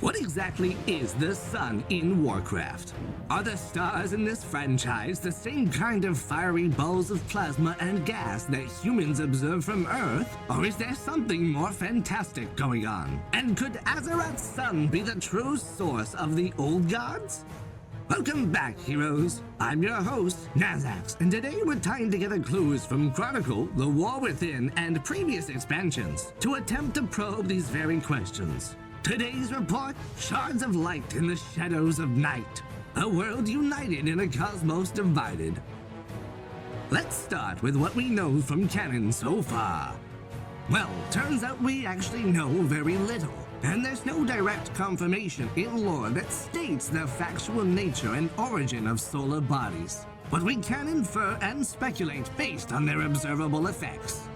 What exactly is the sun in Warcraft? Are the stars in this franchise the same kind of fiery balls of plasma and gas that humans observe from Earth? Or is there something more fantastic going on? And could Azeroth's sun be the true source of the old gods? Welcome back, heroes. I'm your host, Xaxxas, and today we're tying together clues from Chronicle, The War Within, and previous expansions to attempt to probe these very questions. Today's report, shards of light in the shadows of night. A world united in a cosmos divided. Let's start with what we know from canon so far. Well, turns out we actually know very little, and there's no direct confirmation in lore that states the factual nature and origin of solar bodies. But we can infer and speculate based on their observable effects.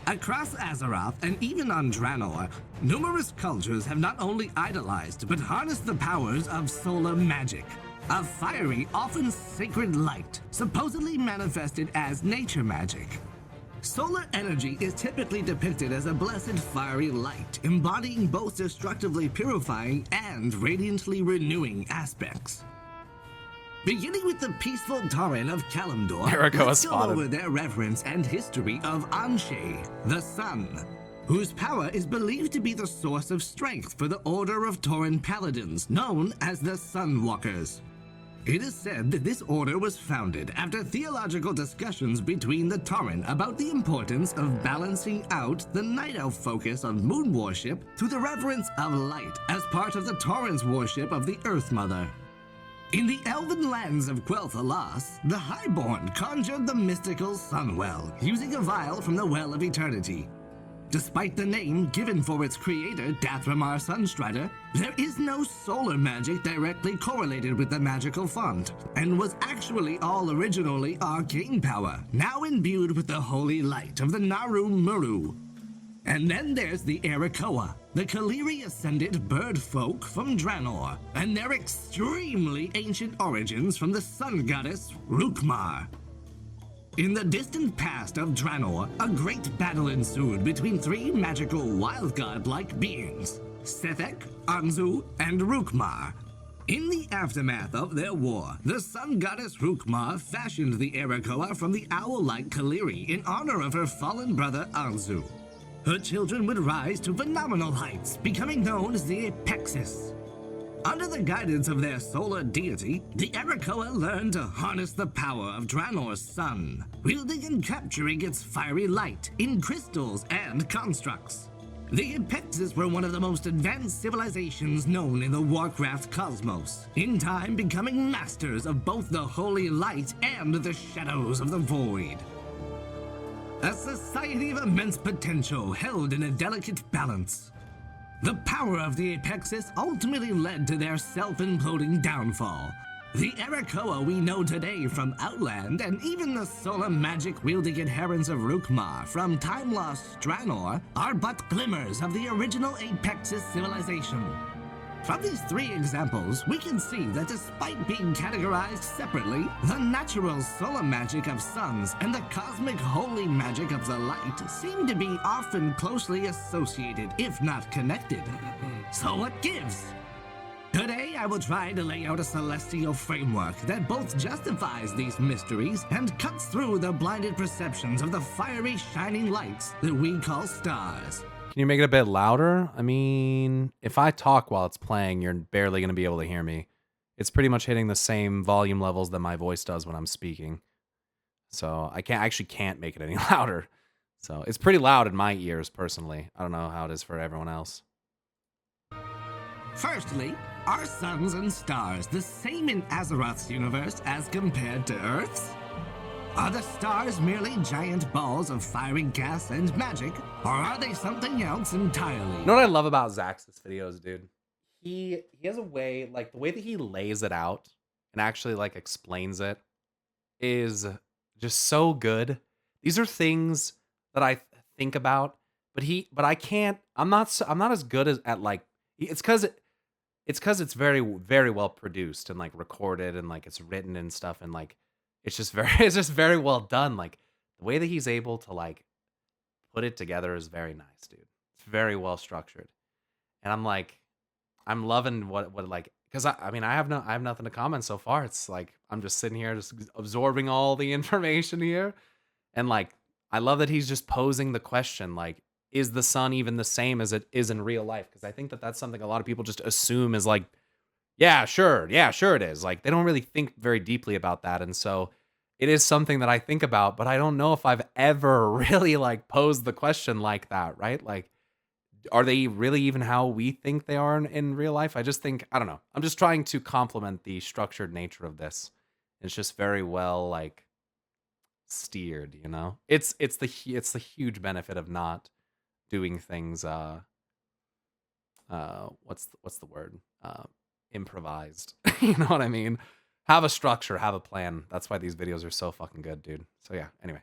Across Azeroth and even on Draenor, numerous cultures have not only idolized but harnessed the powers of solar magic, a fiery, often sacred light, supposedly manifested as nature magic. Solar energy is typically depicted as a blessed fiery light, embodying both destructively purifying and radiantly renewing aspects. Beginning with the peaceful Tauren of Kalimdor, let's go over their reverence and history of Anshe, the Sun, whose power is believed to be the source of strength for the Order of Tauren Paladins, known as the Sunwalkers. It is said that this order was founded after theological discussions between the Tauren about the importance of balancing out the Night Elf focus on moon worship to the reverence of light as part of the Tauren's worship of the Earth Mother. In the elven lands of Quel'Thalas, the Highborn conjured the mystical Sunwell, using a vial from the Well of Eternity. Despite the name given for its creator, Dathramar Sunstrider, there is no solar magic directly correlated with the magical font, and was actually all originally arcane power, now imbued with the holy light of the Naru Muru. And then there's the Arakoa, the Kaliri ascended bird folk from Draenor, and their extremely ancient origins from the sun goddess Rukmar. In the distant past of Draenor, a great battle ensued between three magical wild god-like beings, Sethek, Anzu, and Rukmar. In the aftermath of their war, the sun goddess Rukmar fashioned the Arakoa from the owl-like Kaliri in honor of her fallen brother Anzu. Her children would rise to phenomenal heights, becoming known as the Xaxxas. Under the guidance of their solar deity, the Arakoa learned to harness the power of Draenor's sun, wielding and capturing its fiery light in crystals and constructs. The Xaxxas were one of the most advanced civilizations known in the Warcraft cosmos, in time becoming masters of both the holy light and the shadows of the void. A society of immense potential held in a delicate balance. The power of the Xaxxas ultimately led to their self-imploding downfall. The Arakoa we know today from Outland, and even the solar magic-wielding adherents of Rukmar from time-lost Draenor, are but glimmers of the original Xaxxas civilization. From these three examples, we can see that despite being categorized separately, the natural solar magic of suns and the cosmic holy magic of the light seem to be often closely associated, if not connected. So what gives? Today, I will try to lay out a celestial framework that both justifies these mysteries and cuts through the blinded perceptions of the fiery, shining lights that we call stars. Can you make it a bit louder? I mean, if I talk while it's playing, you're barely going to be able to hear me. It's pretty much hitting the same volume levels that my voice does when I'm speaking. So I actually can't make it any louder. So it's pretty loud in my ears, personally. I don't know how it is for everyone else. Firstly, are suns and stars the same in Azeroth's universe as compared to Earth's? Are the stars merely giant balls of fiery gas and magic, or are they something else entirely? You know what I love about Xaxxas videos, dude? He has a way, like the way that he lays it out and actually like explains it is just so good. These are things that I think about, but I can't. I'm not as good at like. It's because it's very, very well produced and like recorded and like it's written and stuff and like. It's just very well done. Like the way that he's able to like put it together is very nice, dude. It's very well structured. And I'm like, I'm loving what like, because I mean I have nothing to comment so far. It's like I'm just sitting here just absorbing all the information here, and like I love that he's just posing the question like, is the sun even the same as it is in real life? Because I think that that's something a lot of people just assume is like, yeah, sure, it is. Like they don't really think very deeply about that, and so it is something that I think about, but I don't know if I've ever really like posed the question like that, right? Like, are they really even how we think they are in real life? I just think, I don't know. I'm just trying to complement the structured nature of this. It's just very well like steered, you know? It's the huge benefit of not doing things what's the word? Improvised. You know what I mean? Have a structure, have a plan. That's why these videos are so fucking good, dude. So yeah, anyway.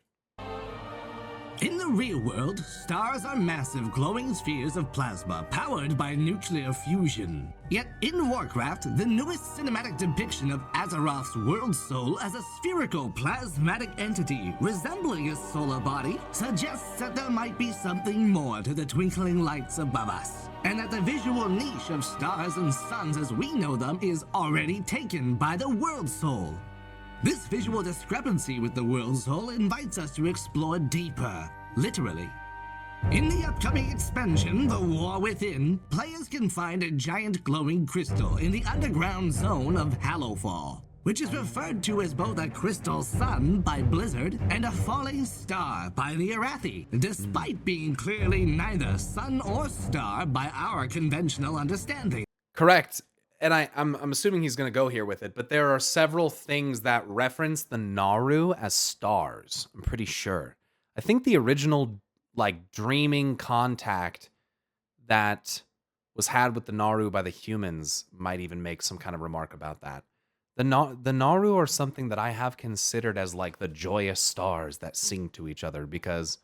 In the real world, stars are massive glowing spheres of plasma powered by nuclear fusion. Yet in Warcraft, the newest cinematic depiction of Azeroth's world soul as a spherical plasmatic entity resembling a solar body suggests that there might be something more to the twinkling lights above us, and that the visual niche of stars and suns as we know them is already taken by the world soul. This visual discrepancy with the world soul invites us to explore deeper, literally. In the upcoming expansion, The War Within, players can find a giant glowing crystal in the underground zone of Hallowfall, which is referred to as both a crystal sun by Blizzard and a falling star by the Arathi, despite being clearly neither sun or star by our conventional understanding. Correct. And I'm assuming he's going to go here with it, but there are several things that reference the Naru as stars. I'm pretty sure. I think the original like dreaming contact that was had with the Naru by the humans might even make some kind of remark about that. The Naru are something that I have considered as like the joyous stars that sing to each other because,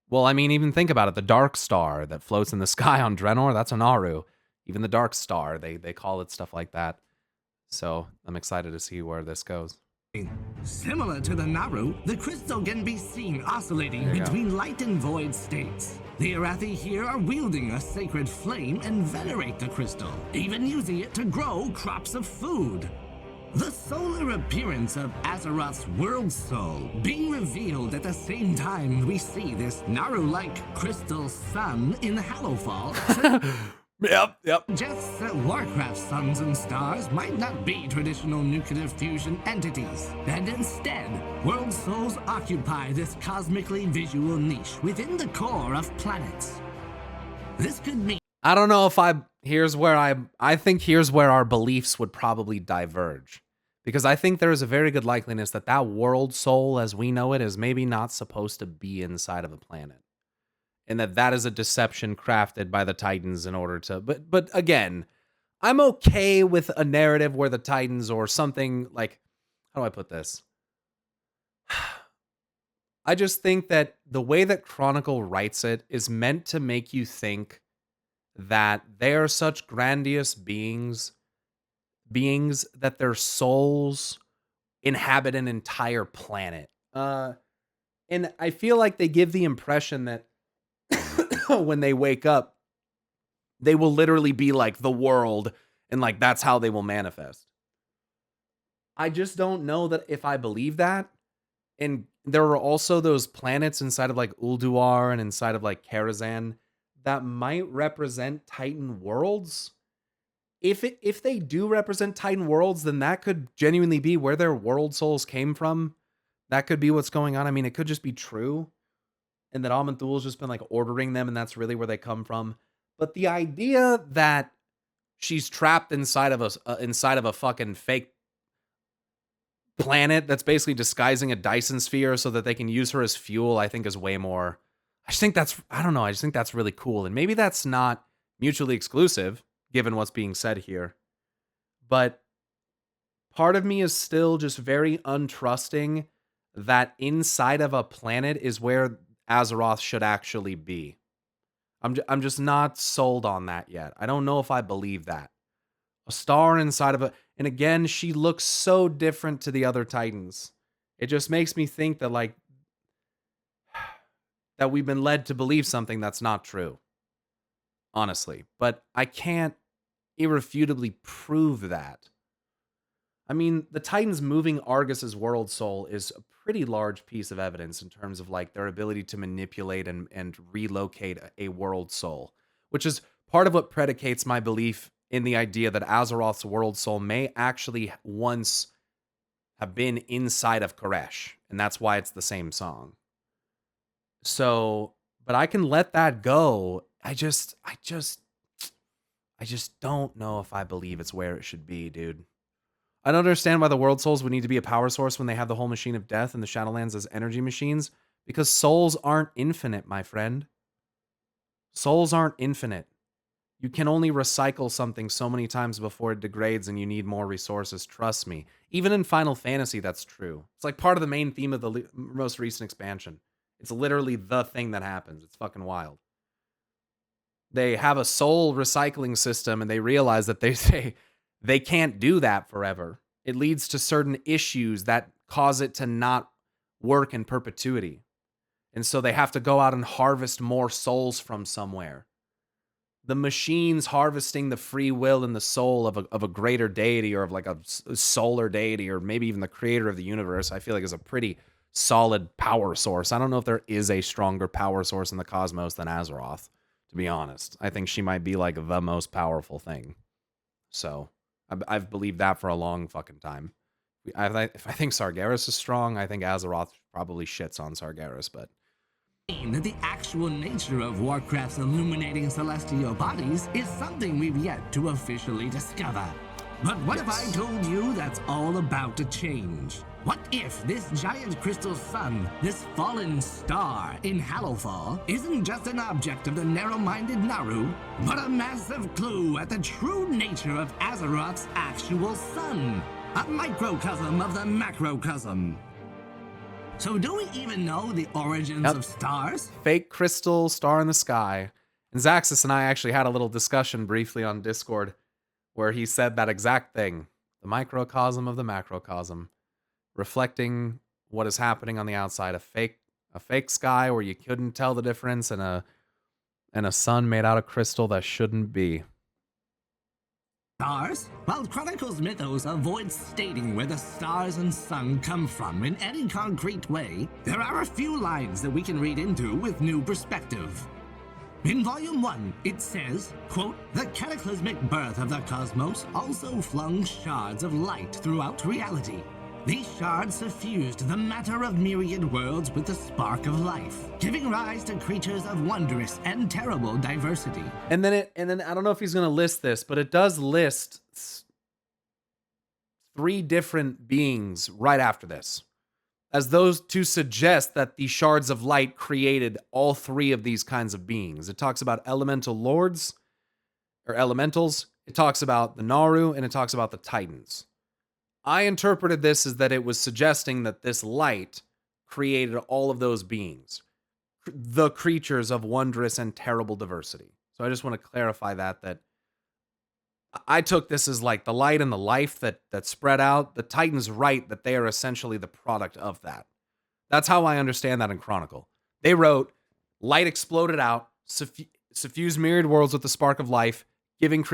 well, I mean, even think about it. The dark star that floats in the sky on Draenor, that's a Naru. Even the Dark Star, they call it stuff like that. So I'm excited to see where this goes. Similar to the Naru, the crystal can be seen oscillating between light and void states. The Arathi here are wielding a sacred flame and venerate the crystal, even using it to grow crops of food. The solar appearance of Azeroth's world soul being revealed at the same time we see this Naru-like crystal sun in Hallowfall. Yep. Just that Warcraft suns and stars might not be traditional nuclear fusion entities, and instead, world souls occupy this cosmically visual niche within the core of planets. This could mean I don't know if I think here's where our beliefs would probably diverge. Because I think there is a very good likeliness that that world soul as we know it is maybe not supposed to be inside of a planet. And that is a deception crafted by the Titans in order to... But again, I'm okay with a narrative where the Titans or something like... How do I put this? I just think that the way that Chronicle writes it is meant to make you think that they are such grandiose beings that their souls inhabit an entire planet. And I feel like they give the impression that when they wake up, they will literally be like the world and like that's how they will manifest. I just don't know that if I believe that. And there are also those planets inside of like Ulduar and inside of like Karazhan that might represent Titan worlds. If they do represent Titan worlds, then that could genuinely be where their world souls came from. That could be what's going on. I mean, it could just be true. And that Aman'Thul's just been like ordering them and that's really where they come from. But the idea that she's trapped inside of a fucking fake planet that's basically disguising a Dyson sphere so that they can use her as fuel, I think is way more... I just think that's really cool. And maybe that's not mutually exclusive, given what's being said here. But part of me is still just very untrusting that inside of a planet is where Azeroth should actually be. I'm just not sold on that yet. I don't know if I believe that. A star inside of a... And again, she looks so different to the other Titans. It just makes me think that, like... that we've been led to believe something that's not true. Honestly. But I can't irrefutably prove that. I mean, the Titans moving Argus's world soul is a pretty large piece of evidence in terms of like their ability to manipulate and relocate a world soul, which is part of what predicates my belief in the idea that Azeroth's world soul may actually once have been inside of Koresh, and that's why it's the same song. So, but I can let that go. I just don't know if I believe it's where it should be, dude. I don't understand why the world souls would need to be a power source when they have the whole machine of death and the Shadowlands as energy machines, because souls aren't infinite, my friend. Souls aren't infinite. You can only recycle something so many times before it degrades and you need more resources, trust me. Even in Final Fantasy, that's true. It's like part of the main theme of the most recent expansion. It's literally the thing that happens. It's fucking wild. They have a soul recycling system and they realize that they can't do that forever. It leads to certain issues that cause it to not work in perpetuity. And so they have to go out and harvest more souls from somewhere. The machines harvesting the free will and the soul of a greater deity, or of like a solar deity, or maybe even the creator of the universe, I feel like is a pretty solid power source. I don't know if there is a stronger power source in the cosmos than Azeroth, to be honest. I think she might be like the most powerful thing. So I've believed that for a long fucking time. If I think Sargeras is strong, I think Azeroth probably shits on Sargeras, but the actual nature of Warcraft's illuminating celestial bodies is something we've yet to officially discover. But what if I told you that's all about to change? What if this giant crystal sun, this fallen star in Hallowfall, isn't just an object of the narrow-minded Naru, but a massive clue at the true nature of Azeroth's actual sun? A microcosm of the macrocosm. So do we even know the origins of stars? Fake crystal star in the sky. And Xaxxas and I actually had a little discussion briefly on Discord where he said that exact thing. The microcosm of the macrocosm. Reflecting what is happening on the outside. A fake sky where you couldn't tell the difference, and a sun made out of crystal that shouldn't be. Stars? While Chronicles Mythos avoids stating where the stars and sun come from in any concrete way, there are a few lines that we can read into with new perspective. In Volume 1, it says, quote, "The cataclysmic birth of the cosmos also flung shards of light throughout reality. These shards suffused the matter of myriad worlds with the spark of life, giving rise to creatures of wondrous and terrible diversity." And then I don't know if he's going to list this, but it does list 3 different beings right after this, as those to suggest that the shards of light created all 3 of these kinds of beings. It talks about elemental lords or elementals. It talks about the Naru, and it talks about the Titans. I interpreted this as that it was suggesting that this light created all of those beings, the creatures of wondrous and terrible diversity. So I just want to clarify that I took this as like the light and the life that spread out. The Titans write that they are essentially the product of that. That's how I understand that in Chronicle. They wrote, light exploded out, suffused myriad worlds with the spark of life, giving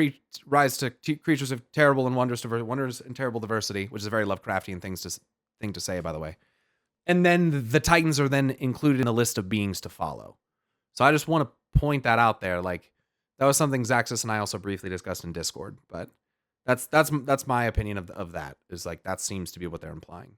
rise to creatures of terrible and wondrous and terrible diversity, which is a very Lovecraftian thing to say, by the way. And then the Titans are then included in a list of beings to follow. So I just want to point that out there. Like, that was something Xaxxas and I also briefly discussed in Discord, but that's my opinion of that. Is like that seems to be what they're implying.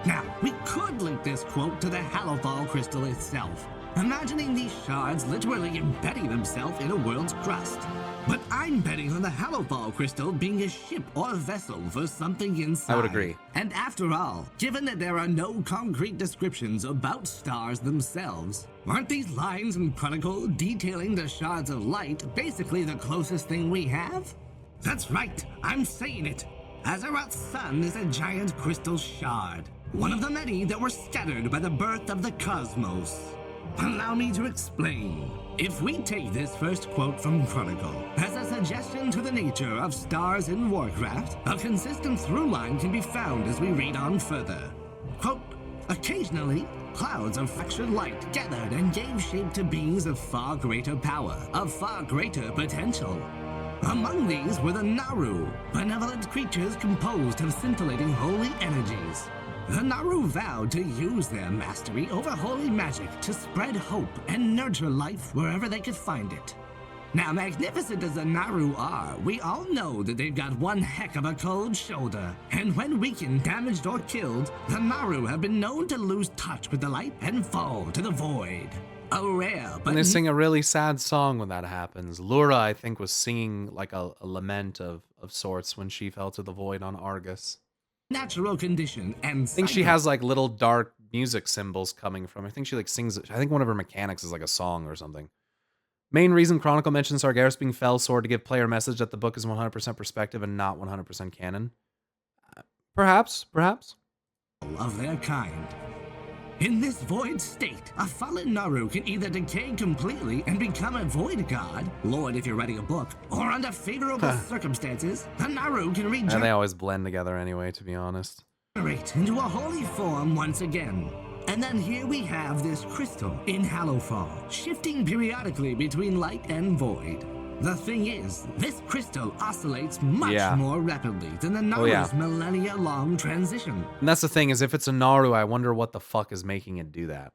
Now, we could link this quote to the Hallowfall crystal itself, imagining these shards literally embedding themselves in a world's crust. But I'm betting on the Hallowfall crystal being a ship or vessel for something inside. I would agree. And after all, given that there are no concrete descriptions about stars themselves, aren't these lines in Chronicle detailing the shards of light basically the closest thing we have? That's right, I'm saying it. Azeroth's sun is a giant crystal shard, one of the many that were scattered by the birth of the cosmos. Allow me to explain. If we take this first quote from Chronicle as a suggestion to the nature of stars in Warcraft, a consistent through line can be found as we read on further. Quote, "Occasionally, clouds of fractured light gathered and gave shape to beings of far greater power, of far greater potential. Among these were the Naru, benevolent creatures composed of scintillating holy energies. The Naru vowed to use their mastery over holy magic to spread hope and nurture life wherever they could find it. Now, magnificent as the Naru are, we all know that they've got one heck of a cold shoulder. And when weakened, damaged, or killed, the Naru have been known to lose touch with the light and fall to the void. A rare but... And they sing a really sad song when that happens. Lura, I think, was singing like a lament of sorts when she fell to the void on Argus. Natural condition and... I think she has like little dark music symbols coming from. I think she like sings... I think one of her mechanics is like a song or something. Main reason Chronicle mentions Sargeras being fell sword to give player message that the book is 100% perspective and not 100% canon. Perhaps. Of their kind. In this void state, a fallen Naru can either decay completely and become a void god, Lord if you're writing a book, or under favorable circumstances, the Naru can And they always blend together anyway, to be honest. Regenerate into a holy form once again. And then here we have this crystal in Hallowfall, shifting periodically between light and void. The thing is, this crystal oscillates much more rapidly than the Naru's millennia-long transition. And that's the thing, is if it's a Naru, I wonder what the fuck is making it do that.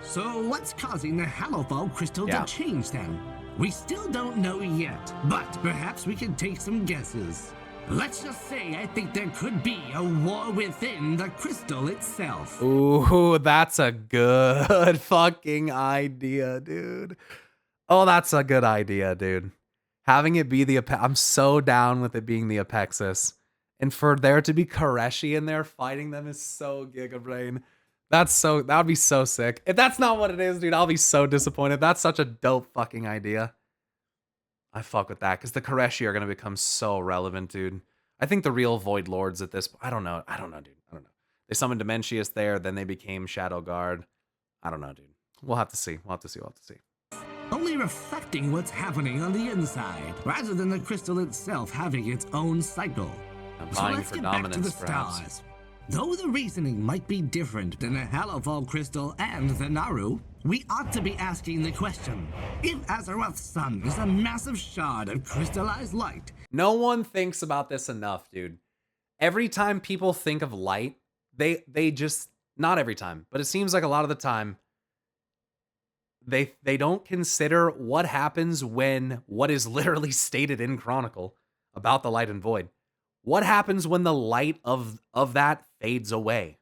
So what's causing the Hallowfall crystal to change then? We still don't know yet, but perhaps we can take some guesses. Let's just say I think there could be a war within the crystal itself. Ooh, that's a good fucking idea, dude. Oh, that's a good idea, dude. Having it be the... I'm so down with it being the Apexis. And for there to be Koreshi in there fighting them is so gigabrain. That would be so sick. If that's not what it is, dude, I'll be so disappointed. That's such a dope fucking idea. I fuck with that, because the Koreshi are going to become so relevant, dude. I think the real Void Lords at this... I don't know, dude. I don't know. They summoned Dementius there, then they became Shadow Guard. I don't know, dude. We'll have to see. We'll have to see. Only reflecting what's happening on the inside, rather than the crystal itself having its own cycle. So let's get back to the stars. Though the reasoning might be different than the Hallowfall crystal and the Naru, we ought to be asking the question, if Azeroth's sun is a massive shard of crystallized light... No one thinks about this enough, dude. Every time people think of light, they just... Not every time, but it seems like a lot of the time, they don't consider what happens when what is literally stated in Chronicle about the light and void. What happens when the light of that fades away?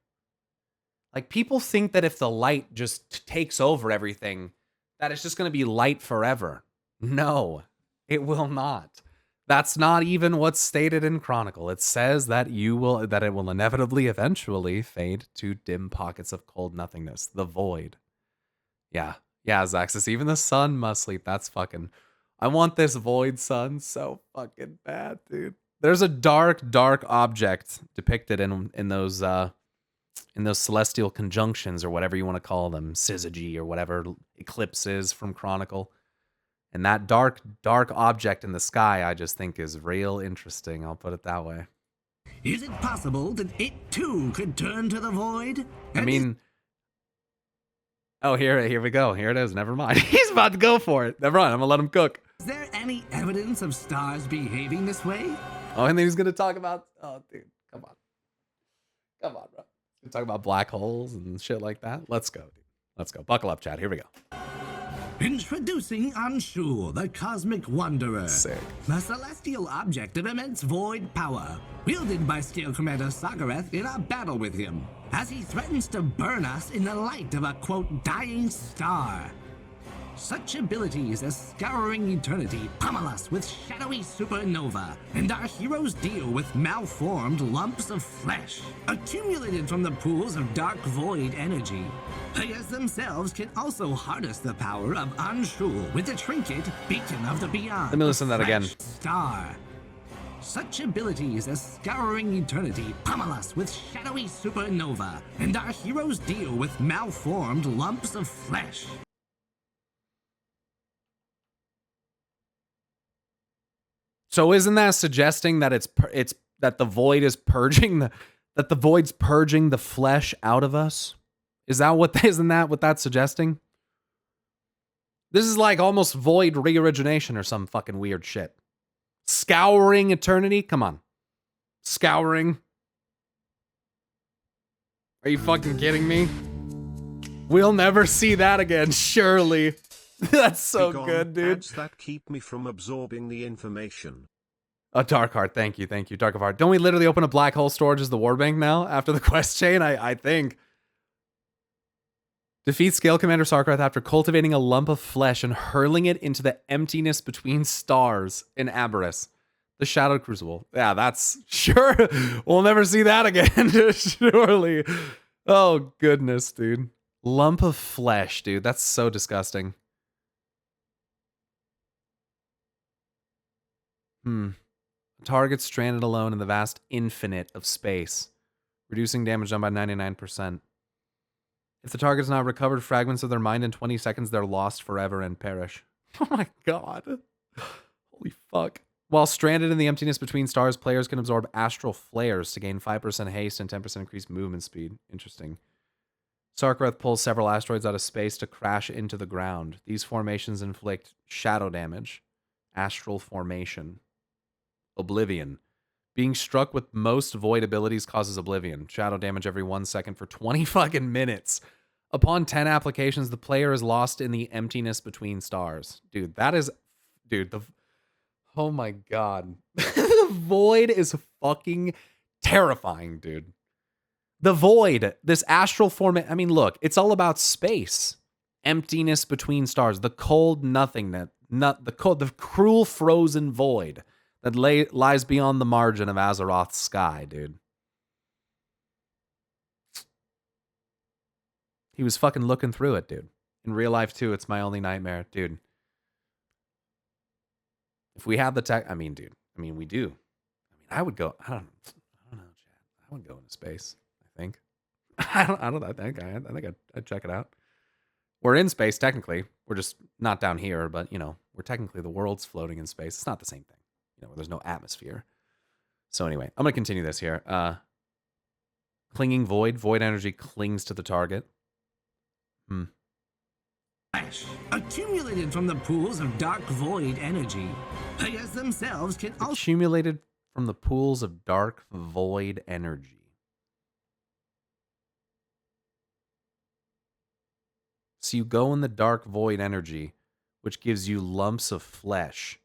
Like, people think that if the light just takes over everything, that it's just going to be light forever. No, it will not. That's not even what's stated in Chronicle. It says that it will inevitably, eventually fade to dim pockets of cold nothingness, the void. Yeah, Xaxxas, even the sun must sleep. That's fucking... I want this void sun so fucking bad, dude. There's a dark object depicted in those celestial conjunctions, or whatever you want to call them, syzygy or whatever eclipses from Chronicle. And that dark object in the sky, I just think is real interesting. I'll put it that way. Is it possible that it too could turn to the void? I mean, oh, here we go. Here it is. Never mind. He's about to go for it. Never mind. I'm gonna let him cook. Is there any evidence of stars behaving this way? Oh, and then he's gonna talk about... Oh, dude, come on, bro. He's gonna talk about black holes and shit like that. Let's go, dude. Let's go. Buckle up, Chad. Here we go. Introducing Anshu, the Cosmic Wanderer. Sick. A celestial object of immense void power, wielded by Scale Commander Sargeras in our battle with him, as he threatens to burn us in the light of a, quote, dying star. Such abilities as Scouring Eternity pummel us with shadowy supernova, and our heroes deal with malformed lumps of flesh, accumulated from the pools of dark void energy. Players themselves can also harness the power of Anshu with the trinket Beacon of the Beyond. Let me listen to that again. Star. Such abilities as Scouring Eternity pummel us with shadowy supernova, and our heroes deal with malformed lumps of flesh. So isn't that suggesting that it's that the void is purging the void's purging the flesh out of us? Isn't that what that's suggesting? This is like almost void re-origination or some fucking weird shit. Scouring eternity? Come on. Scouring. Are you fucking kidding me? We'll never see that again, surely. That's so good, dude. Ads that keep me from absorbing the information. A Dark Heart, thank you, Dark of Heart. Don't we literally open a black hole storage as the Warbank now after the quest chain? I think. Defeat Scale Commander Sarkrath after cultivating a lump of flesh and hurling it into the emptiness between stars in Aberys. The Shadowed Crucible. Yeah, that's sure. We'll never see that again, surely. Oh, goodness, dude. Lump of flesh, dude. That's so disgusting. Target stranded alone in the vast infinite of space. Reducing damage done by 99%. If the target is not recovered fragments of their mind in 20 seconds, they're lost forever and perish. Oh my god. Holy fuck. While stranded in the emptiness between stars, players can absorb astral flares to gain 5% haste and 10% increased movement speed. Interesting. Sarkrath pulls several asteroids out of space to crash into the ground. These formations inflict shadow damage. Astral formation. Oblivion. Being struck with most void abilities causes oblivion. Shadow damage every 1 second for 20 fucking minutes. Upon 10 applications, the player is lost in the emptiness between stars. Dude, that is... Dude, oh my god. The void is fucking terrifying, dude. The void, this astral form... I mean, look, it's all about space. Emptiness between stars. The cold nothingness. The cruel frozen void that lies beyond the margin of Azeroth's sky, dude. He was fucking looking through it, dude. In real life, too, it's my only nightmare. Dude. If we had the tech... I mean, dude. I mean, we do. I mean, I would go... I don't know, Chad. I would go into space, I think. I think I'd check it out. We're in space, technically. We're just not down here, but, you know, we're technically... The world's floating in space. It's not the same thing. You know, there's no atmosphere. So anyway, I'm going to continue this here. Clinging void. Void energy clings to the target. Accumulated from the pools of dark void energy. Players themselves can also... Accumulated from the pools of dark void energy. So you go in the dark void energy, which gives you lumps of flesh.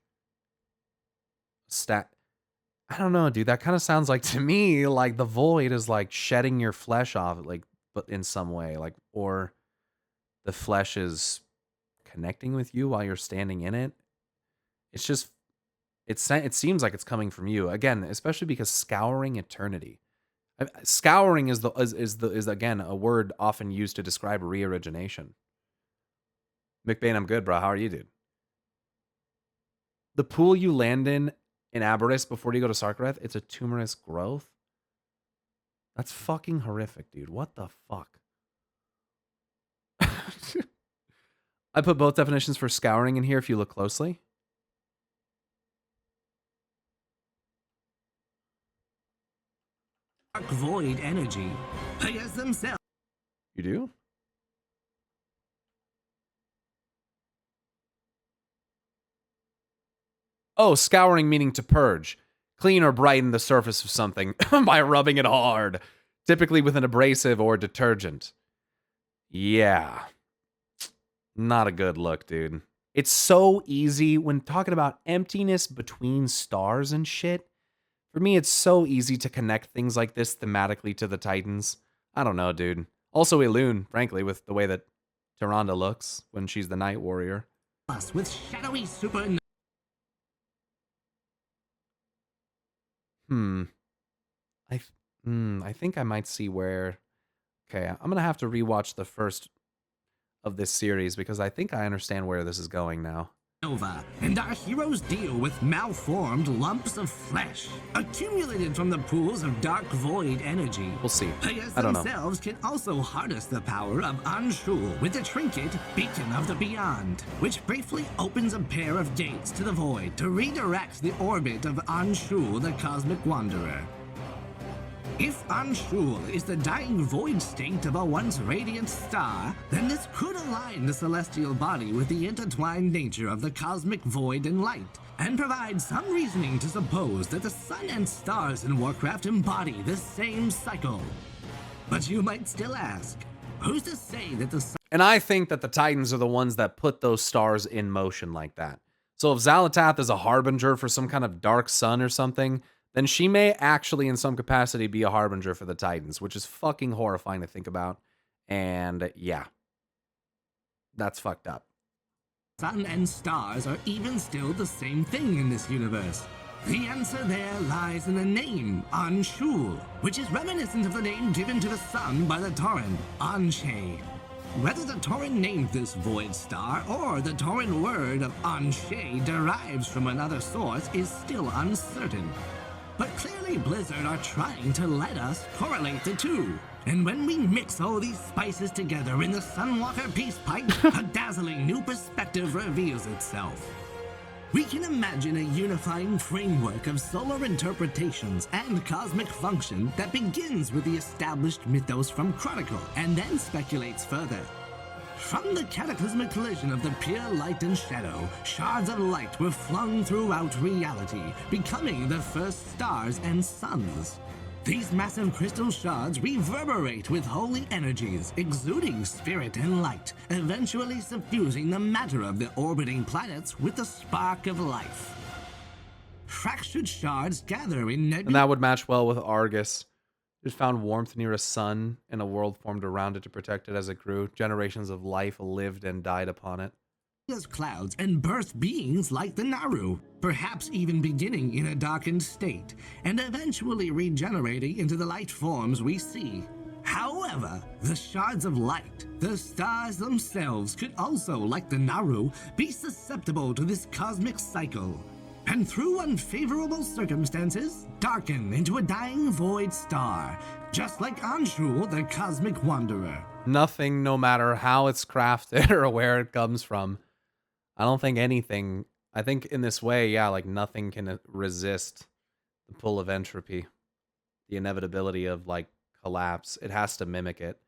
I don't know, dude. That kind of sounds like, to me, like the void is like shedding your flesh off, like, but in some way, like, or the flesh is connecting with you while you're standing in it. It's just, it seems like it's coming from you again, especially because scouring eternity. Scouring is again a word often used to describe re-origination. McBain, I'm good, bro. How are you, dude? The pool you land in Aberys before you go to Sarkrath, it's a tumorous growth. That's fucking horrific, dude. What the fuck? I put both definitions for scouring in here if you look closely. Dark void energy. Players themselves... You do? Oh, scouring meaning to purge. Clean or brighten the surface of something by rubbing it hard, typically with an abrasive or detergent. Yeah. Not a good look, dude. It's so easy when talking about emptiness between stars and shit. For me, it's so easy to connect things like this thematically to the Titans. I don't know, dude. Also Elune, frankly, with the way that Tyrande looks when she's the Night Warrior. With shadowy super... I think I might see where... Okay, I'm going to have to rewatch the first of this series because I think I understand where this is going now. Nova, and our heroes deal with malformed lumps of flesh accumulated from the pools of dark void energy. We'll see. Players I don't know. themselves can also harness the power of Anshul with the trinket Beacon of the Beyond, which briefly opens a pair of gates to the void to redirect the orbit of Anshul, the Cosmic Wanderer. If Anshul is the dying void state of a once radiant star, then this could align the celestial body with the intertwined nature of the cosmic void and light, and provides some reasoning to suppose that the sun and stars in Warcraft embody the same cycle. But you might still ask, who's to say that the sun... And I think that the Titans are the ones that put those stars in motion like that. So if Xal'atath is a harbinger for some kind of dark sun or something, then she may actually in some capacity be a harbinger for the Titans, which is fucking horrifying to think about. And yeah, that's fucked up. Sun and stars are even still the same thing in this universe. The answer there lies in the name, Anshul, which is reminiscent of the name given to the sun by the Tauren, Anshe. Whether the Tauren named this void star or the Tauren word of Anshe derives from another source is still uncertain. But clearly Blizzard are trying to let us correlate the two. And when we mix all these spices together in the Sunwalker Peace Pipe, a dazzling new perspective reveals itself. We can imagine a unifying framework of solar interpretations and cosmic function that begins with the established mythos from Chronicle and then speculates further. From the cataclysmic collision of the pure light and shadow, shards of light were flung throughout reality, becoming the first stars and suns. These massive crystal shards reverberate with holy energies, exuding spirit and light, eventually suffusing the matter of the orbiting planets with the spark of life. Fractured shards gather in nebulae. And that would match well with Argus. It found warmth near a sun, and a world formed around it to protect it as it grew. Generations of life lived and died upon it. As clouds and birth beings like the Naru, perhaps even beginning in a darkened state, and eventually regenerating into the light forms we see. However, the shards of light, the stars themselves, could also, like the Naru, be susceptible to this cosmic cycle, and through unfavorable circumstances, darken into a dying void star, just like Anshul, the cosmic wanderer. Nothing, no matter how it's crafted or where it comes from, I don't think anything, I think in this way, yeah, like nothing can resist the pull of entropy, the inevitability of like collapse. It has to mimic it,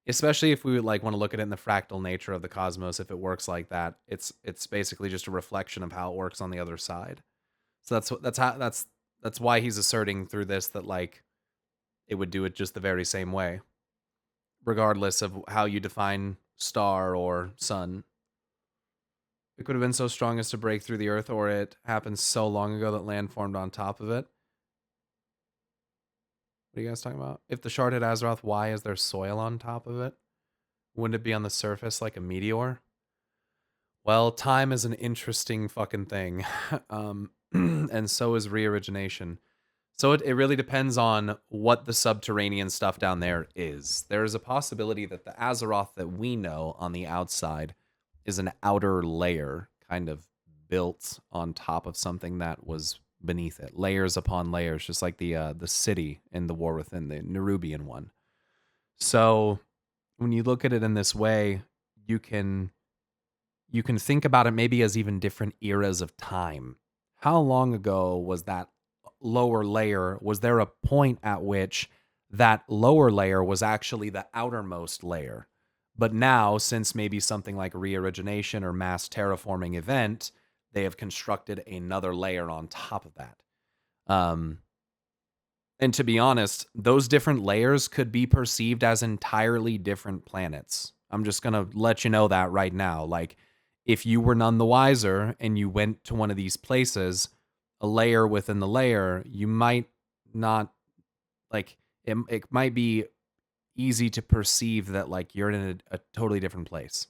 especially if we would like want to look at it in the fractal nature of the cosmos. If it works like that, it's basically just a reflection of how it works on the other side. So that's why he's asserting through this that like it would do it just the very same way, regardless of how you define star or sun. It could have been so strong as to break through the earth, or it happened so long ago that land formed on top of it. What are you guys talking about? If the shard hit Azeroth, why is there soil on top of it? Wouldn't it be on the surface like a meteor? Well, time is an interesting fucking thing. And so is re-origination. So it really depends on what the subterranean stuff down there is. There is a possibility that the Azeroth that we know on the outside is an outer layer kind of built on top of something that was beneath it. Layers upon layers, just like the city in the War Within, the Nerubian one. So when you look at it in this way, you can think about it maybe as even different eras of time. How long ago was that lower layer? Was there a point at which that lower layer was actually the outermost layer? But now, since maybe something like re-origination or mass terraforming event, they have constructed another layer on top of that. And to be honest, those different layers could be perceived as entirely different planets. I'm just going to let you know that right now. Like, if you were none the wiser and you went to one of these places, a layer within the layer, you might not, like, it might be easy to perceive that like you're in a totally different place,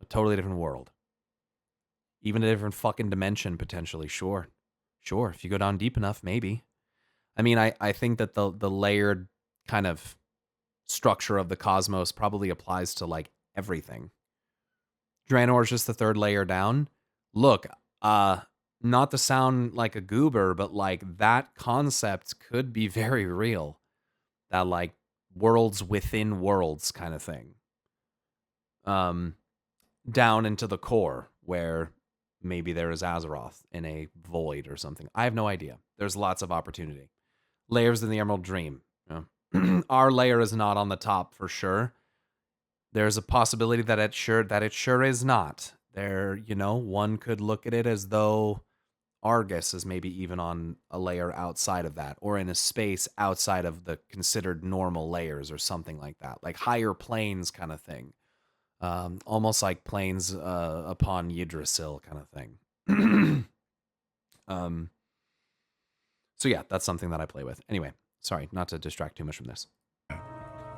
a totally different world, even a different fucking dimension potentially. Sure, if you go down deep enough, maybe. I mean, I think that the layered kind of structure of the cosmos probably applies to like everything. Draenor is just the third layer down. Look, not to sound like a goober, but like that concept could be very real. That like worlds within worlds kind of thing. Down into the core where maybe there is Azeroth in a void or something. I have no idea. There's lots of opportunity. Layers in the Emerald Dream. You know? Our layer is not on the top for sure. There's a possibility that it sure is not. There, you know, one could look at it as though Argus is maybe even on a layer outside of that, or in a space outside of the considered normal layers or something like that, like higher planes kind of thing. Almost like planes upon Yggdrasil kind of thing. So yeah, that's something that I play with. Anyway, sorry, not to distract too much from this.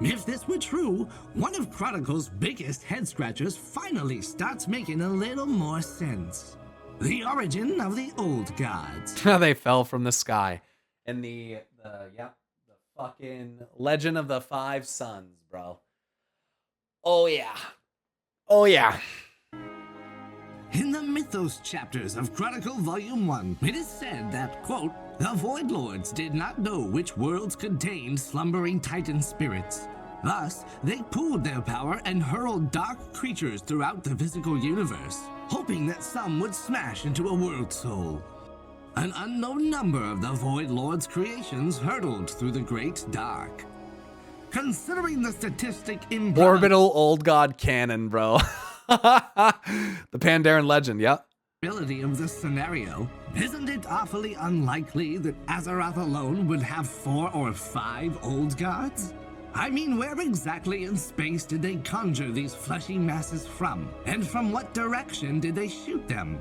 If this were true, one of Chronicle's biggest head-scratchers finally starts making a little more sense. The origin of the old gods. They fell from the sky. And the fucking Legend of the Five Suns, bro. Oh yeah. Oh yeah. In the Mythos chapters of Chronicle Volume 1, it is said that, quote, the Void Lords did not know which worlds contained slumbering Titan spirits. Thus, they pooled their power and hurled dark creatures throughout the physical universe, hoping that some would smash into a world soul. An unknown number of the Void Lord's creations hurtled through the Great Dark. Considering the statistic in Orbital Old God canon, bro. The Pandaren legend, yeah. Ability of this scenario, isn't it awfully unlikely that Azeroth alone would have 4 or 5 old gods? I mean, where exactly in space did they conjure these fleshy masses from? And from what direction did they shoot them?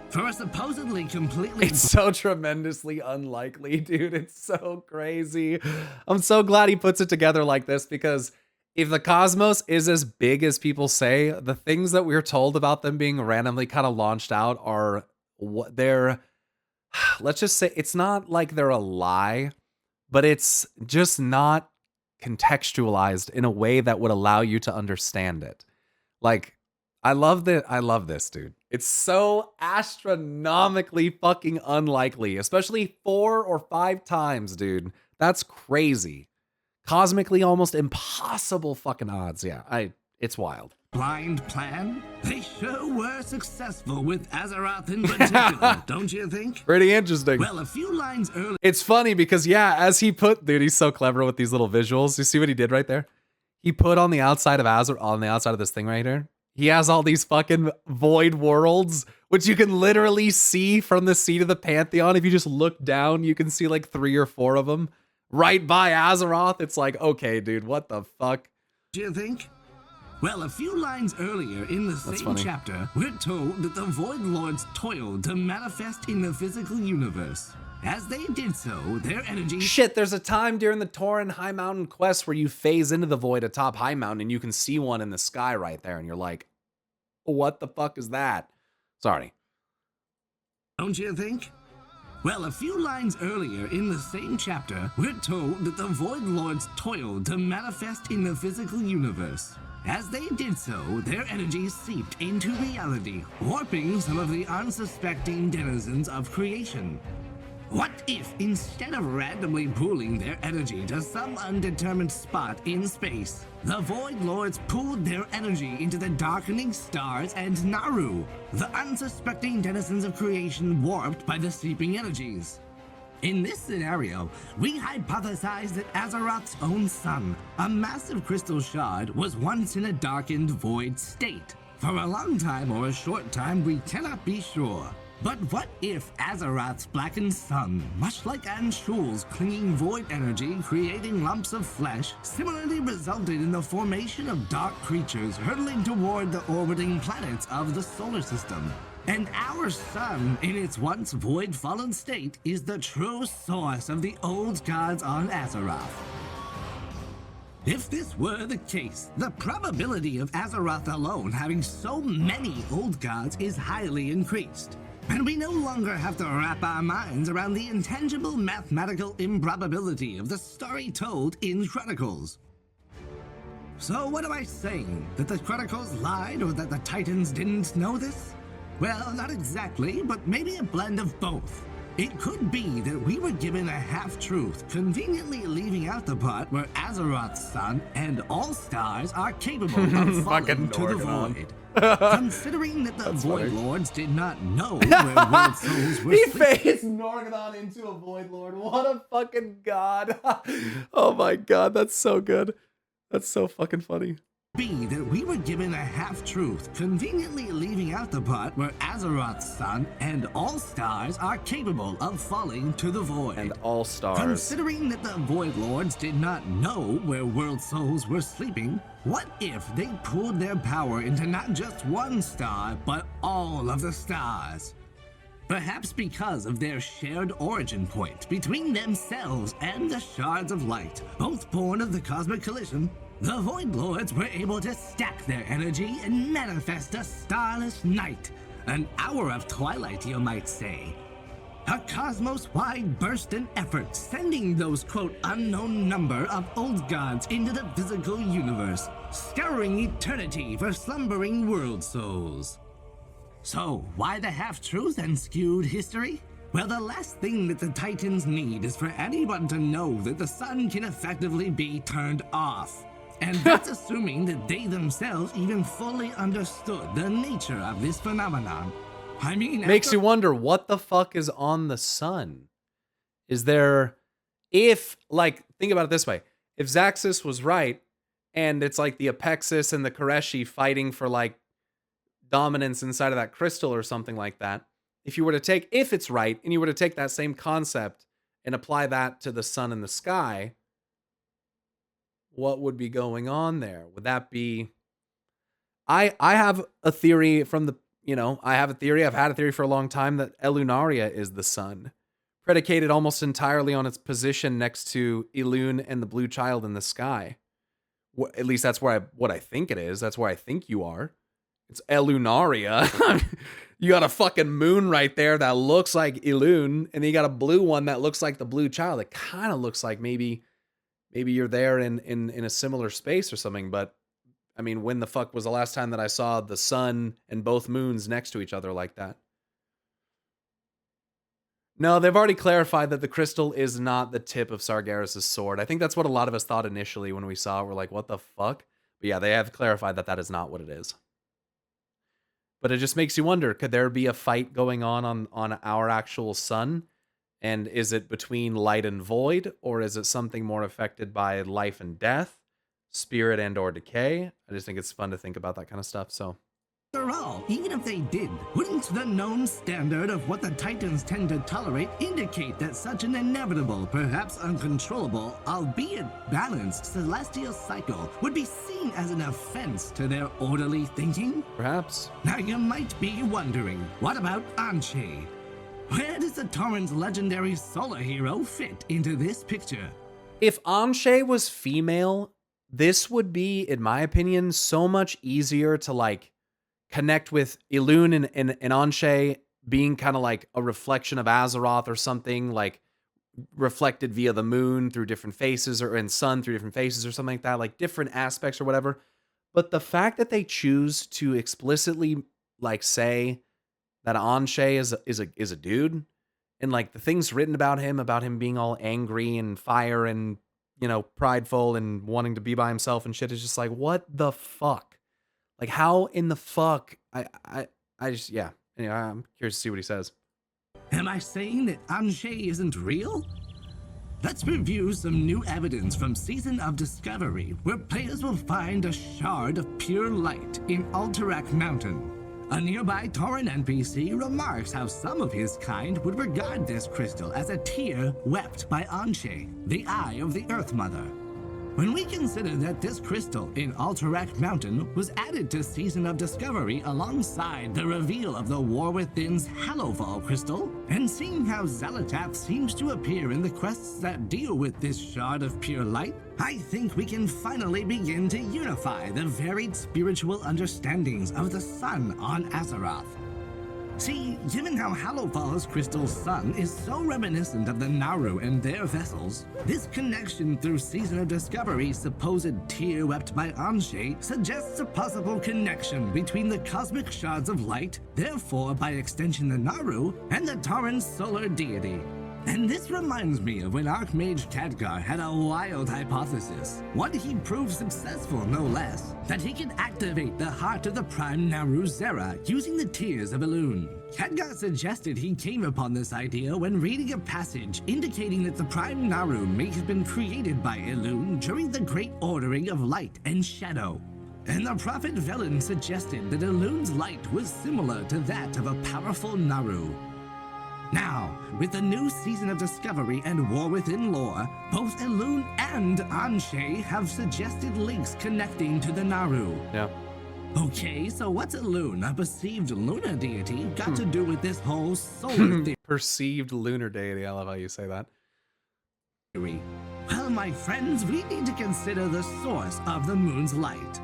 For a supposedly completely... It's so tremendously unlikely, dude. It's so crazy. I'm so glad he puts it together like this, because if the cosmos is as big as people say, the things that we're told about them being randomly kind of launched out are what they're, let's just say, it's not like they're a lie, but it's just not contextualized in a way that would allow you to understand it. Like, I love this, dude. It's so astronomically fucking unlikely, especially 4 or 5 times, dude. That's crazy. Cosmically almost impossible fucking odds. Yeah, it's wild. Blind plan? They sure were successful with Azeroth in particular, don't you think? Pretty interesting. Well, a few lines earlier... It's funny because, yeah, as he put... Dude, he's so clever with these little visuals. You see what he did right there? He put on the outside of Azeroth, on the outside of this thing right here, he has all these fucking void worlds, which you can literally see from the seat of the Pantheon. If you just look down, you can see like 3 or 4 of them. Right by Azeroth, it's like, okay, dude, what the fuck? Do you think? Well, a few lines earlier in the same chapter, we're told that the Void Lords toiled to manifest in the physical universe. As they did so, their energy... Shit, there's a time during the Tauren High Mountain quest where you phase into the void atop High Mountain and you can see one in the sky right there, and you're like, what the fuck is that? Sorry. Don't you think? Well, a few lines earlier in the same chapter, we're told that the Void Lords toiled to manifest in the physical universe. As they did so, their energy seeped into reality, warping some of the unsuspecting denizens of creation. What if, instead of randomly pooling their energy to some undetermined spot in space, the Void Lords pooled their energy into the darkening stars and Naru, the unsuspecting denizens of creation warped by the seeping energies? In this scenario, we hypothesize that Azeroth's own sun, a massive crystal shard, was once in a darkened void state. For a long time or a short time, we cannot be sure. But what if Azeroth's blackened sun, much like Anshul's clinging void energy creating lumps of flesh, similarly resulted in the formation of dark creatures hurtling toward the orbiting planets of the solar system? And our sun, in its once void fallen state, is the true source of the old gods on Azeroth. If this were the case, the probability of Azeroth alone having so many old gods is highly increased. And we no longer have to wrap our minds around the intangible mathematical improbability of the story told in Chronicles. So what am I saying? That the Chronicles lied, or that the Titans didn't know this? Well, not exactly, but maybe a blend of both. It could be that we were given a half-truth, conveniently leaving out the part where Azeroth's sun and all stars are capable of falling to the void. Considering that the Void Lords did not know where world souls were He phased Norgadon into a Void Lord. What a fucking god. Oh my god, that's so good. That's so fucking funny. be that we were given a half-truth, conveniently leaving out the part where Azeroth's sun and all stars are capable of falling to the void. And all stars. Considering that the Void Lords did not know where world souls were sleeping, what if they poured their power into not just one star, but all of the stars? Perhaps because of their shared origin point between themselves and the shards of light, both born of the cosmic collision, the Void Lords were able to stack their energy and manifest a starless night. An hour of twilight, you might say. A cosmos-wide burst in effort, sending those, quote, unknown number of old gods into the physical universe, scouring eternity for slumbering world souls. So, why the half-truth and skewed history? Well, the last thing that the Titans need is for anyone to know that the sun can effectively be turned off. And that's assuming that they themselves even fully understood the nature of this phenomenon. I mean, Makes you wonder, what the fuck is on the sun? Is there... If, like, think about it this way. If Xaxxas was right, and it's like the Apexis and the Koreshi fighting for, like, dominance inside of that crystal or something like that, if you were to take, if it's right, and you were to take that same concept and apply that to the sun and the sky, what would be going on there? Would that be... I have a theory from the, I've had a theory for a long time that Elunaria is the sun, predicated almost entirely on its position next to Elune and the blue child in the sky. At least that's what I think it is. That's where I think you are. It's Elunaria. You got a fucking moon right there that looks like Elune, and then you got a blue one that looks like the blue child. It kind of looks like maybe you're there in a similar space or something. But I mean, when the fuck was the last time that I saw the sun and both moons next to each other like that? No, they've already clarified that the crystal is not the tip of Sargeras' sword. I think that's what a lot of us thought initially when we saw it. We're like, what the fuck? But yeah, they have clarified that that is not what it is. But it just makes you wonder, could there be a fight going on our actual sun? And is it between light and void? Or is it something more affected by life and death, spirit and or decay? I just think it's fun to think about that kind of stuff, so... After all, even if they did, wouldn't the known standard of what the Titans tend to tolerate indicate that such an inevitable, perhaps uncontrollable, albeit balanced celestial cycle would be seen as an offense to their orderly thinking? Perhaps. Now you might be wondering, what about Anshe? Where does the Torrent's legendary solar hero fit into this picture? If Anshe was female, this would be, in my opinion, so much easier to, like, connect with Elune and Anshe being kind of like a reflection of Azeroth or something, like reflected via the moon through different faces, or in sun through different faces or something like that, like different aspects or whatever. But the fact that they choose to explicitly like say that Anshe is a dude, and like the things written about him being all angry and fire and, prideful and wanting to be by himself and shit, is just like, what the fuck? Like, how in the fuck? I just, yeah. Anyway, I'm curious to see what he says. Am I saying that Anshe isn't real? Let's review some new evidence from Season of Discovery, where players will find a shard of pure light in Alterac Mountain. A nearby Torrent NPC remarks how some of his kind would regard this crystal as a tear wept by Anshe, the eye of the Earth Mother. When we consider that this crystal in Alterac Mountain was added to Season of Discovery alongside the reveal of the War Within's Hallowfall crystal, and seeing how Xal'atath seems to appear in the quests that deal with this shard of pure light, I think we can finally begin to unify the varied spiritual understandings of the sun on Azeroth. See, given how Hallowfall's crystal sun is so reminiscent of the Naru and their vessels, this connection through Season of Discovery's supposed tear wept by Anshe suggests a possible connection between the cosmic shards of light, therefore by extension the Naru, and the Torrent's solar deity. And this reminds me of when Archmage Khadgar had a wild hypothesis, one he proved successful no less, that he could activate the heart of the Prime Naru Zera using the tears of Elune. Khadgar suggested he came upon this idea when reading a passage indicating that the Prime Naru may have been created by Elune during the Great Ordering of Light and Shadow. and the prophet Velen suggested that Elune's light was similar to that of a powerful Naru. Now, with the new season of Discovery and War Within lore, both Elune and Anshe have suggested links connecting to the Naru. Yeah. Okay, so what's Elune, a perceived lunar deity, got to do with this whole solar Perceived lunar deity. I love how you say that. theory? Well, my friends, we need to consider the source of the moon's light.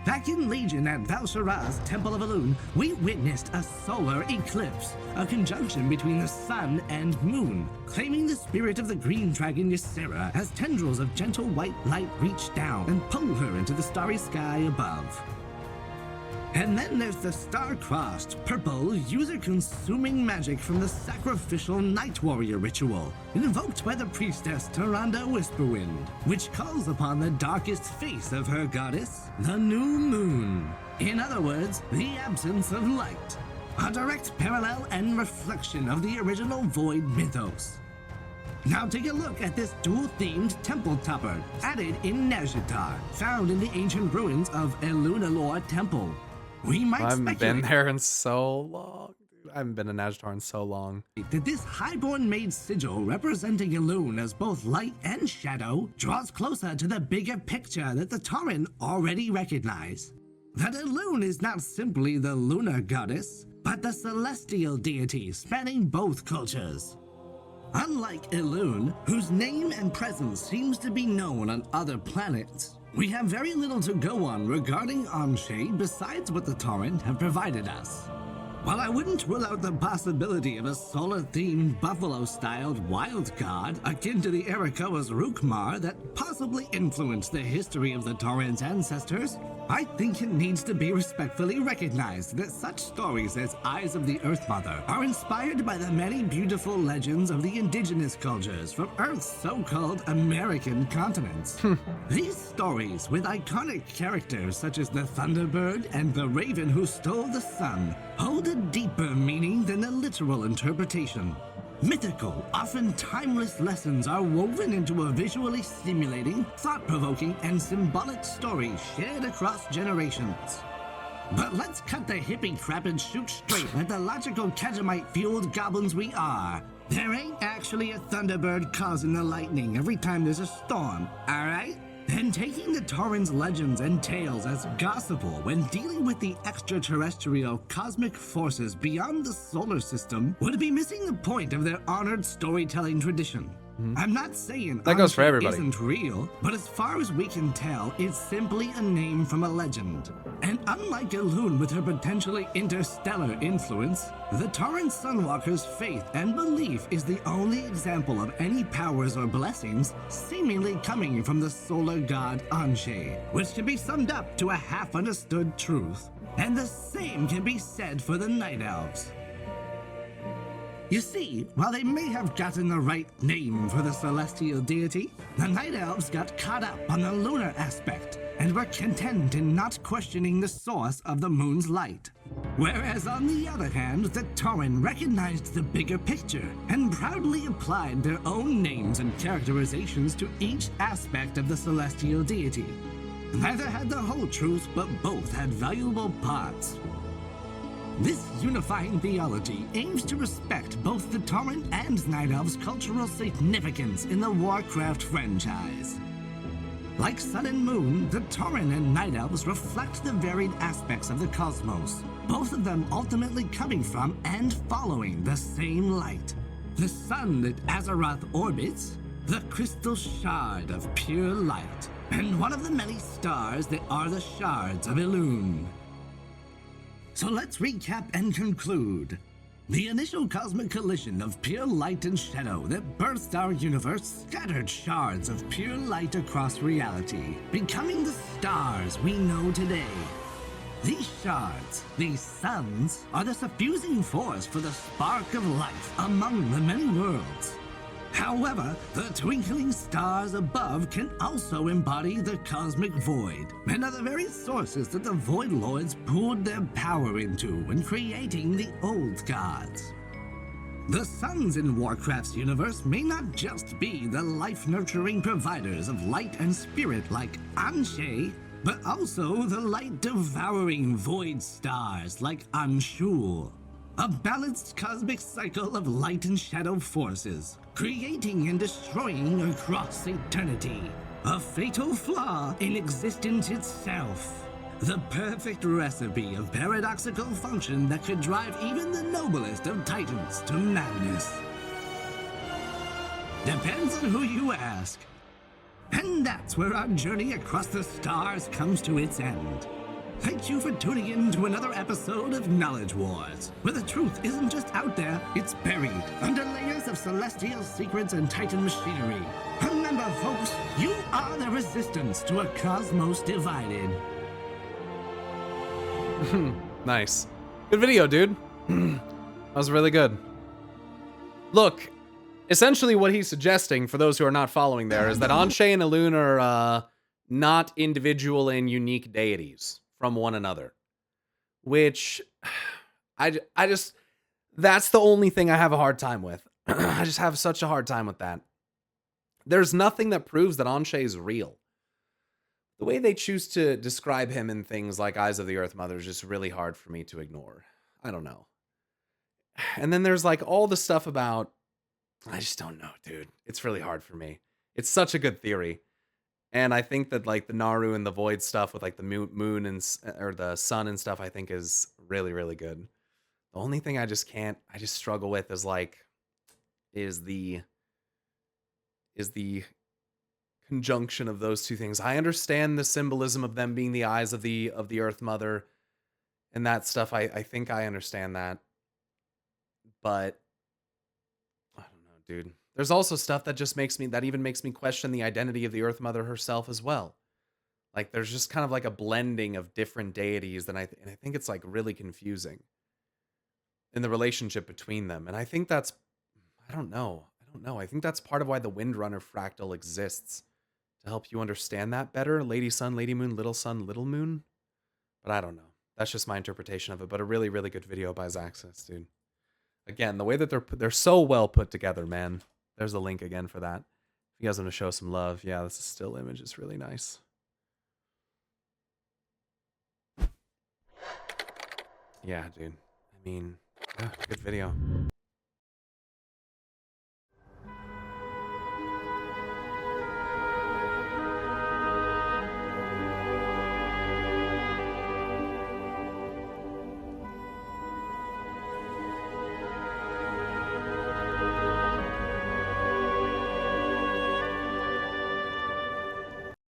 Back in Legion at Val'Sharah's Temple of Elune, we witnessed a solar eclipse, a conjunction between the sun and moon, claiming the spirit of the green dragon Ysera as tendrils of gentle white light reach down and pull her into the starry sky above. And then there's the star-crossed, purple, user-consuming magic from the sacrificial Night Warrior ritual, invoked by the priestess Tyrande Whisperwind, which calls upon the darkest face of her goddess, the new moon. In other words, the absence of light. A direct parallel and reflection of the original Void mythos. Now take a look at this dual-themed temple topper, added in Nazjatar, found in the ancient ruins of Elunalore Temple. We might I haven't been speculate there in so long. Dude, I haven't been to Nazjatar in so long. that this highborn made sigil representing Elune as both light and shadow draws closer to the bigger picture that the Tauren already recognize. That Elune is not simply the lunar goddess, but the celestial deity spanning both cultures. Unlike Elune, whose name and presence seems to be known on other planets, we have very little to go on regarding Anshe besides what the Tauren have provided us. While I wouldn't rule out the possibility of a solar-themed buffalo-styled wild god akin to the Arakoa's Rukmar that possibly influenced the history of the Tauren's ancestors, I think it needs to be respectfully recognized that such stories as Eyes of the Earth Mother are inspired by the many beautiful legends of the indigenous cultures from Earth's so-called American continents. These stories, with iconic characters such as the Thunderbird and the Raven who stole the sun, hold a deeper meaning than a literal interpretation. Mythical, often timeless lessons are woven into a visually stimulating, thought-provoking, and symbolic story shared across generations. But let's cut the hippie crap and shoot straight at the logical Katamite-fueled goblins we are. There ain't actually a Thunderbird causing the lightning every time there's a storm, alright? And taking the Tauren's legends and tales as gospel when dealing with the extraterrestrial cosmic forces beyond the solar system would be missing the point of their honored storytelling tradition. I'm not saying That goes for Anshe everybody. isn't real, but as far as we can tell, it's simply a name from a legend. And unlike Elune with her potentially interstellar influence, the Tauren Sunwalker's faith and belief is the only example of any powers or blessings seemingly coming from the solar god Anshe, which can be summed up to a half-understood truth. And the same can be said for the Night Elves. You see, while they may have gotten the right name for the celestial deity, the Night Elves got caught up on the lunar aspect and were content in not questioning the source of the moon's light. Whereas on the other hand, the Tauren recognized the bigger picture and proudly applied their own names and characterizations to each aspect of the celestial deity. Neither had the whole truth, but both had valuable parts. This unifying theology aims to respect both the Tauren and Night Elves' cultural significance in the Warcraft franchise. Like Sun and Moon, the Tauren and Night Elves reflect the varied aspects of the cosmos, both of them ultimately coming from and following the same light. The sun that Azeroth orbits, the crystal shard of pure light, and one of the many stars that are the shards of Elune. So let's recap and conclude. The initial cosmic collision of pure light and shadow that birthed our universe scattered shards of pure light across reality, becoming the stars we know today. These shards, these suns, are the suffusing force for the spark of life among the many worlds. However, the twinkling stars above can also embody the cosmic void, and are the very sources that the Void Lords poured their power into when creating the old gods. The suns in Warcraft's universe may not just be the life-nurturing providers of light and spirit like Anshe, but also the light-devouring void stars like Anshul. A balanced cosmic cycle of light and shadow forces, creating and destroying across eternity. A fatal flaw in existence itself. The perfect recipe of paradoxical function that could drive even the noblest of titans to madness. Depends on who you ask. And that's where our journey across the stars comes to its end. Thank you for tuning in to another episode of Knowledge Wars, where the truth isn't just out there, it's buried under layers of celestial secrets and titan machinery. Remember, folks, you are the resistance to a cosmos divided. Nice. Good video, dude. That was really good. Look, essentially what he's suggesting, for those who are not following there, is that Anshe and Elune are not individual and unique deities from one another. Which, I just, that's the only thing I have a hard time with. I just have such a hard time with that. There's nothing that proves that Anshe is real. The way they choose to describe him in things like Eyes of the Earth Mother is just really hard for me to ignore. I don't know. And then there's like all the stuff about, I just don't know, dude. It's really hard for me. It's such a good theory. And I think that like the Naru and the Void stuff with like the moon and or the sun and stuff, I think is really, really good. The only thing I just struggle with is the conjunction of those two things. I understand the symbolism of them being the eyes of the Earth Mother and that stuff. I think I understand that. But I don't know, dude. There's also stuff that just makes me question the identity of the Earth Mother herself as well. Like there's just kind of like a blending of different deities, and I think it's like really confusing in the relationship between them. And I think that's, I don't know. I think that's part of why the Windrunner fractal exists, to help you understand that better. Lady Sun, Lady Moon, Little Moon. But I don't know. That's just my interpretation of it. But a really, really good video by Xaxxas, dude. Again, the way that they're so well put together, man. There's a link again for that. If you guys want to show some love, yeah, this is still image. It's really nice. Yeah, dude. I mean, yeah, good video.